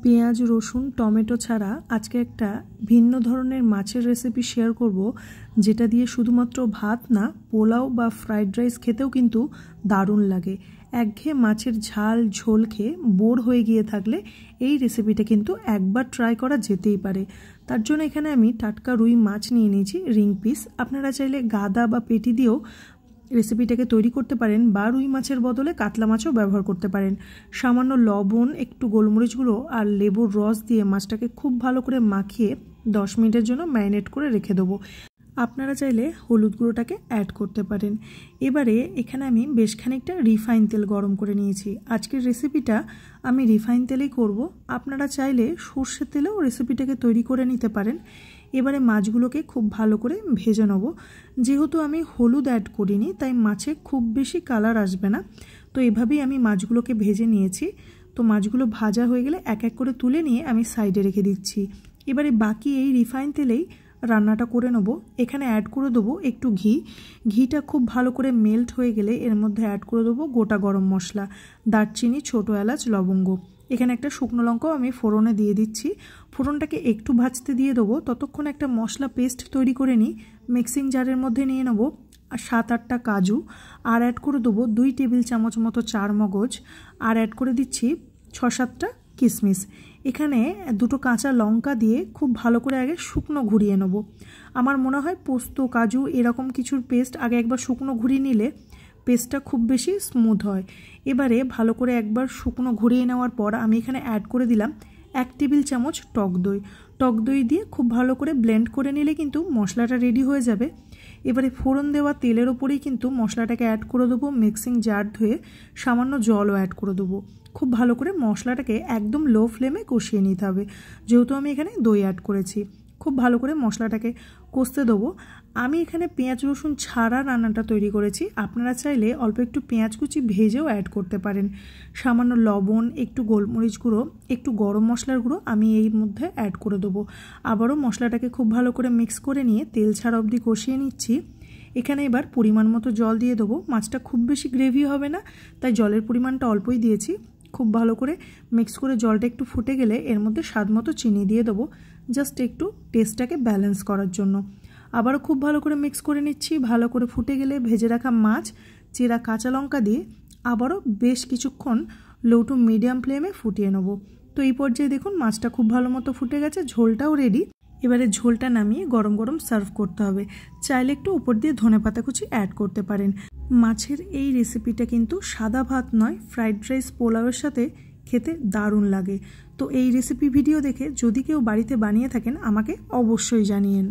পেঁয়াজ রসুন টমেটো ছাড়া আজকে একটা ভিন্ন ধরনের মাছের রেসিপি শেয়ার করব, যেটা দিয়ে শুধুমাত্র ভাত না, পোলাও বা ফ্রাইড রাইস খেতেও কিন্তু দারুণ লাগে। একঘেয়ে মাছের ঝাল ঝোল খেয়ে বোর হয়ে গিয়ে থাকলে এই রেসিপিটা কিন্তু একবার ট্রাই করা যেতেই পারে। তার জন্য এখানে আমি টাটকা রুই মাছ নিয়ে নিয়েছি রিং পিস। আপনারা চাইলে গাদা বা পেটি দিয়েও রেসিপিটাকে তৈরি করতে পারেন, বা রুই মাছের বদলে কাতলা মাছও ব্যবহার করতে পারেন। সামান্য লবণ, একটু গোলমরিচ গুঁড়ো আর লেবুর রস দিয়ে মাছটাকে খুব ভালো করে মাখিয়ে 10 মিনিটের জন্য ম্যারিনেট করে রেখে দেবো। আপনারা চাইলে হলুদ গুঁড়োটাকে অ্যাড করতে পারেন। এবারে এখানে আমি বেশ খানিকটা রিফাইন তেল গরম করে নিয়েছি। আজকের রেসিপিটা আমি রিফাইন তেলেই করব। আপনারা চাইলে সর্ষের তেলেও রেসিপিটাকে তৈরি করে নিতে পারেন। এবারে মাছগুলোকে খুব ভালো করে ভেজে নেব। যেহেতু আমি হলুদ অ্যাড করিনি, তাই মাছে খুব বেশি কালার আসবে না। তো এভাবেই আমি মাছগুলোকে ভেজে নিয়েছি। তো মাছগুলো ভাজা হয়ে গেলে এক এক করে তুলে নিয়ে আমি সাইডে রেখে দিচ্ছি। এবারে বাকি এই রিফাইন তেলেই রান্নাটা করে নেব। এখানে অ্যাড করে দেবো একটু ঘিটা খুব ভালো করে মেল্ট হয়ে গেলে এর মধ্যে অ্যাড করে দেবো গোটা গরম মশলা, দারচিনি, ছোটো এলাচ, লবঙ্গ। এখানে একটা শুকনো লঙ্কাও আমি ফোড়নে দিয়ে দিচ্ছি। ফোড়নটাকে একটু ভাজতে দিয়ে দেবো। ততক্ষণ একটা মশলা পেস্ট তৈরি করে নিই। মিক্সিং জারের মধ্যে নিয়ে নেবো 7-8টা কাজু, আর অ্যাড করে দেবো 2 টেবিল চামচ মতো চারমগজ, আর অ্যাড করে দিচ্ছি 6-7টা কিশমিশ। এখানে 2টো কাঁচা লঙ্কা দিয়ে খুব ভালো করে আগে শুকনো ঘুরিয়ে নেব। আমার মনে হয় পোস্ত, কাজু এরকম কিছুর পেস্ট আগে একবার শুকনো ঘুরিয়ে নিলে পেস্টটা খুব বেশি স্মুথ হয়। এবারে ভালো করে একবার শুকনো ঘুরিয়ে নেওয়ার পর আমি এখানে অ্যাড করে দিলাম 1 টেবিল চামচ টক দই দিয়ে খুব ভালো করে ব্লেন্ড করে নিলে কিন্তু মশলাটা রেডি হয়ে যাবে। এবারে ফোড়ন দেওয়া তেলের ওপরেই কিন্তু মশলাটাকে অ্যাড করে দেবো। মিক্সিং জার ধুয়ে সামান্য জলও অ্যাড করে দেবো। খুব ভালো করে মশলাটাকে একদম লো ফ্লেমে কষিয়ে নিতে হবে, যেহেতু আমি এখানে দই অ্যাড করেছি। খুব ভালো করে মশলাটাকে কষতে দেবো। আমি এখানে পেঁয়াজ রসুন ছাড়া রান্নাটা তৈরি করেছি। আপনারা চাইলে অল্প একটু পেঁয়াজ কুচি ভেজেও অ্যাড করতে পারেন। সামান্য লবণ, একটু গোলমরিচ গুঁড়ো, একটু গরম মশলার গুঁড়ো আমি এই মধ্যে অ্যাড করে দেবো। আবারও মশলাটাকে খুব ভালো করে মিক্স করে নিয়ে তেল ছাড়া অবধি কষিয়ে নিচ্ছি। এখানে এবার পরিমাণ মতো জল দিয়ে দেবো। মাছটা খুব বেশি গ্রেভি হবে না, তাই জলের পরিমাণটা অল্পই দিয়েছি। খুব ভালো করে মিক্স করে জলটা একটু ফুটে গেলে এর মধ্যে স্বাদ মতো চিনি দিয়ে দেবো, জাস্ট একটু টেস্টটাকে ব্যালেন্স করার জন্য। আবারও খুব ভালো করে মিক্স করে নিচ্ছি। ভালো করে ফুটে গেলে ভেজে রাখা মাছ, চেরা কাঁচা লঙ্কা দিয়ে আবারও বেশ কিছুক্ষণ লো টু মিডিয়াম ফ্লেমে ফুটিয়ে নেব। তো এই পর্যায়ে দেখুন মাছটা খুব ভালো মতো ফুটে গেছে, ঝোলটাও রেডি। এবারে ঝোলটা নামিয়ে গরম গরম সার্ভ করতে হবে। চাইলে একটু উপর দিয়ে ধনেপাতা কুচি অ্যাড করতে পারেন। মাছের এই রেসিপিটা কিন্তু সাদা ভাত নয়, ফ্রাইড রাইস, পোলাওয়ের সাথে খেতে দারুণ লাগে। তো এই রেসিপি ভিডিও দেখে যদি কেউ বাড়িতে বানিয়ে থাকেন আমাকে অবশ্যই জানিয়েন।